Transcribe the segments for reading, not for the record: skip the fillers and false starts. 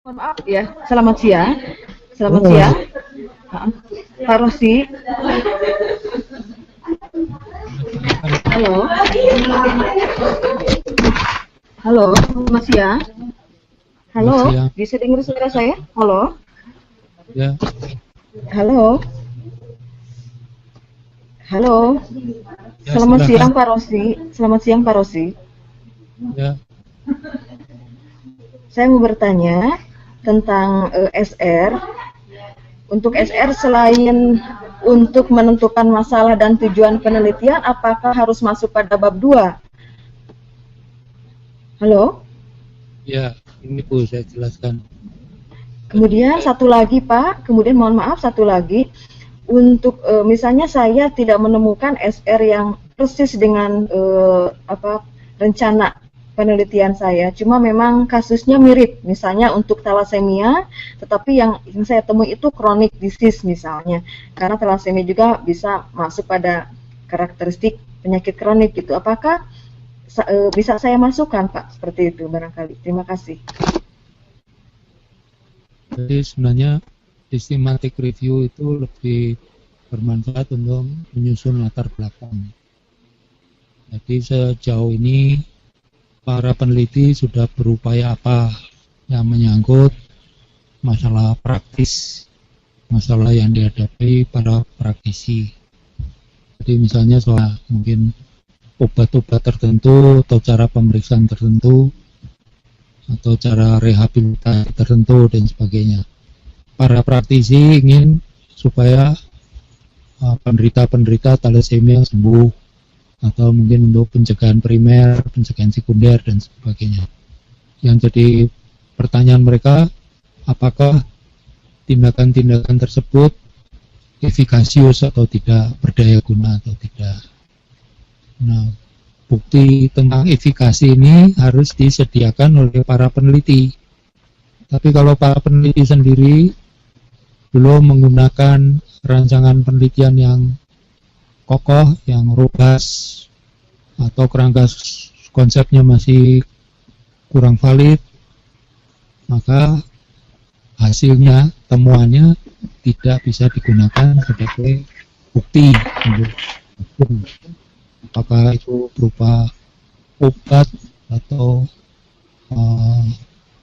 Mohon maaf ya, selamat siang. Selamat Oh, siang. Maaf. Pak Rosi. Halo. Halo, selamat siang. selamat Halo, siang. bisa dengar suara saya? Halo. Ya, Halo. Halo. ya Selamat silakan. siang Pak Rosi. Selamat siang Pak Rosi. Ya, Saya mau bertanya tentang SR. Untuk SR selain untuk menentukan masalah dan tujuan penelitian, apakah harus masuk pada bab 2? Halo? ya. Ini Bu saya jelaskan. Kemudian Ya, satu lagi Pak, kemudian mohon maaf satu lagi, untuk misalnya saya tidak menemukan SR yang persis dengan rencana penelitian saya, cuma memang kasusnya mirip, misalnya untuk thalassemia, tetapi yang saya temui itu chronic disease misalnya, karena thalassemia juga bisa masuk pada karakteristik penyakit kronik gitu. Apakah bisa saya masukkan Pak seperti itu barangkali? Terima kasih. jadi sebenarnya systematic review itu lebih bermanfaat untuk menyusun latar belakang. Jadi sejauh ini para peneliti sudah berupaya apa yang menyangkut masalah praktis, masalah yang dihadapi para praktisi. Jadi misalnya soal mungkin obat-obat tertentu atau cara pemeriksaan tertentu atau cara rehabilitasi tertentu dan sebagainya. Para praktisi ingin supaya penderita-penderita thalassemia sembuh atau mungkin untuk pencegahan primer, pencegahan sekunder dan sebagainya. Yang jadi pertanyaan mereka, apakah tindakan-tindakan tersebut efikasius atau tidak, berdaya guna atau tidak. Nah, bukti tentang efikasi ini harus disediakan oleh para peneliti. Tapi kalau para peneliti sendiri belum menggunakan rancangan penelitian yang kokoh, yang robust, atau kerangka konsepnya masih kurang valid, maka hasilnya, temuannya tidak bisa digunakan sebagai bukti untuk hukum. Apakah itu berupa obat atau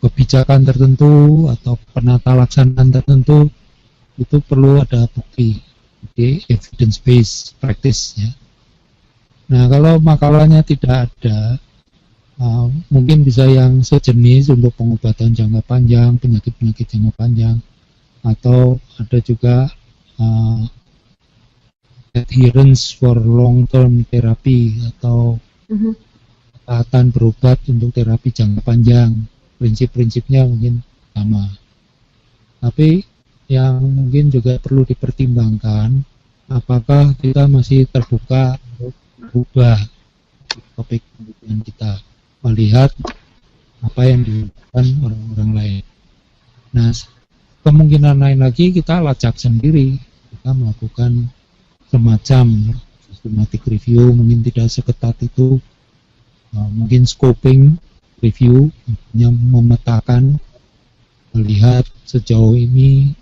kebijakan tertentu atau penata laksanaan tertentu, itu perlu ada bukti. Jadi evidence based practice ya. Nah, kalau makalahnya tidak ada, mungkin bisa yang sejenis untuk pengobatan jangka panjang, penyakit-penyakit jangka panjang, atau ada juga adherence for long term therapy atau ketaatan berobat untuk terapi jangka panjang. Prinsip-prinsipnya mungkin sama. Tapi yang mungkin juga perlu dipertimbangkan, apakah kita masih terbuka untuk berubah topik penelitian kita, melihat apa yang dilakukan orang-orang lain. Nah, kemungkinan lain lagi kita lacak sendiri, kita melakukan semacam systematic review, mungkin tidak seketat itu, mungkin scoping review, yang memetakan, melihat sejauh ini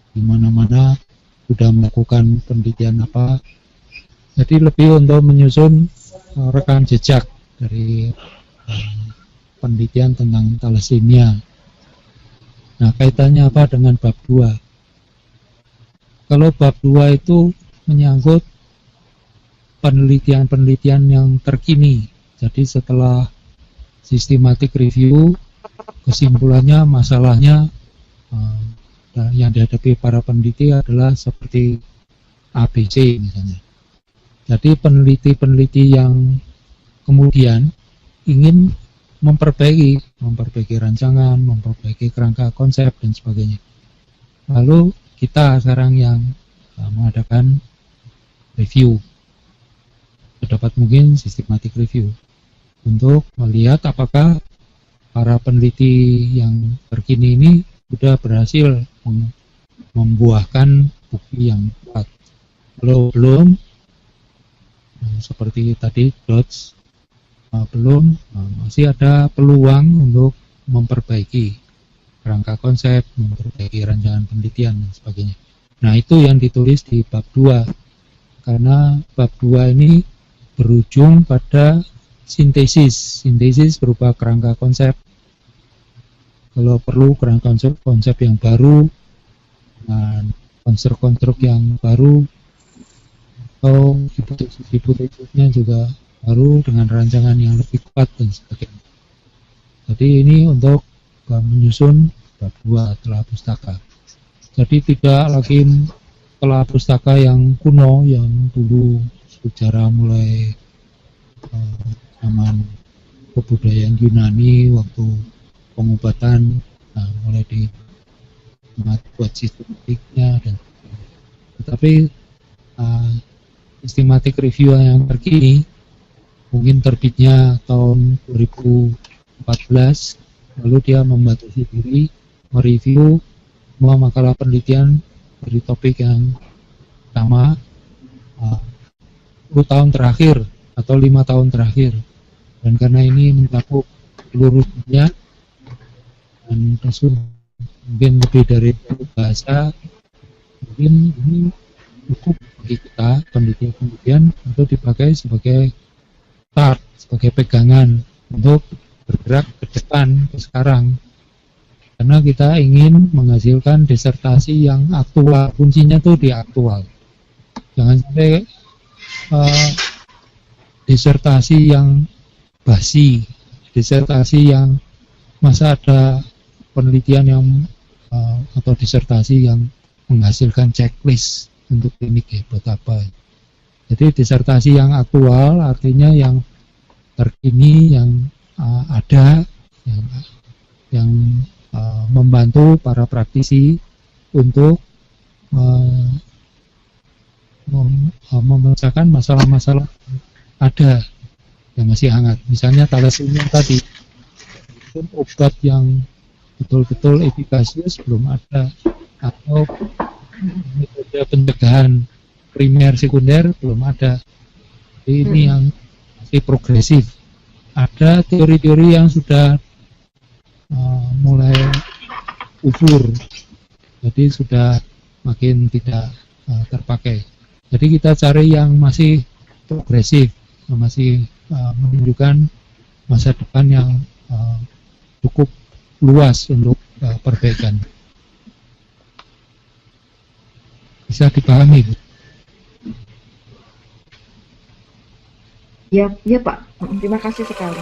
di mana-mana sudah melakukan penelitian apa. Jadi lebih untuk menyusun rekam jejak dari penelitian tentang thalassemia. Nah, kaitannya apa dengan bab 2? Kalau bab 2 itu menyangkut penelitian-penelitian yang terkini. Jadi setelah systematic review, kesimpulannya masalahnya yang dihadapi para peneliti adalah seperti ABC misalnya. Jadi peneliti-peneliti yang kemudian ingin memperbaiki rancangan, memperbaiki kerangka konsep dan sebagainya. Lalu kita sekarang yang mengadakan review, terdapat mungkin systematic review untuk melihat apakah para peneliti yang terkini ini sudah berhasil membuahkan bukti yang kuat. Kalau belum, seperti tadi Dodge, belum, masih ada peluang untuk memperbaiki. kerangka konsep, memperbaiki rancangan penelitian dan sebagainya. Nah, itu yang ditulis di bab 2. Karena bab 2 ini berujung pada sintesis. Sintesis berupa kerangka konsep. Kalau perlu kerangka konsep yang baru, dan konstruk-konstruk yang baru, atau hipotesis-hipotesisnya juga baru dengan rancangan yang lebih kuat dan sebagainya. Jadi ini untuk menyusun bab 2 telah pustaka. Jadi tidak lagi telah pustaka yang kuno, yang dulu sejarah mulai zaman kebudayaan Yunani waktu pengobatan, mulai buat sistematiknya, dan tetapi sistematik review yang terkini mungkin terbitnya tahun 2014, lalu dia membatasi diri mereview semua makalah penelitian dari topik yang sama 10 tahun terakhir atau 5 tahun terakhir, dan karena ini mencakup seluruh dunia dan mungkin lebih dari bahasa, mungkin ini cukup bagi kita penelitian untuk dipakai sebagai start, sebagai pegangan untuk bergerak ke depan, ke sekarang. Karena kita ingin menghasilkan disertasi yang aktual, kuncinya tuh di aktual. Jangan sampai disertasi yang basi, disertasi yang masa ada penelitian yang atau disertasi yang menghasilkan checklist untuk klinik, ya, buat apa? Jadi disertasi yang aktual artinya yang terkini, yang ada, yang membantu para praktisi untuk memecahkan masalah-masalah ada yang masih hangat. Misalnya thalassemia tadi, obat yang betul-betul efikasius belum ada, atau metode pencegahan primer sekunder belum ada. Jadi ini yang masih progresif. Ada teori-teori yang sudah mulai ufur, jadi sudah makin tidak terpakai. Jadi kita cari yang masih progresif, yang masih menunjukkan masa depan yang cukup luas untuk perbaikan. Bisa dipahami, Bu? Ya, ya Pak. Terima kasih sekali.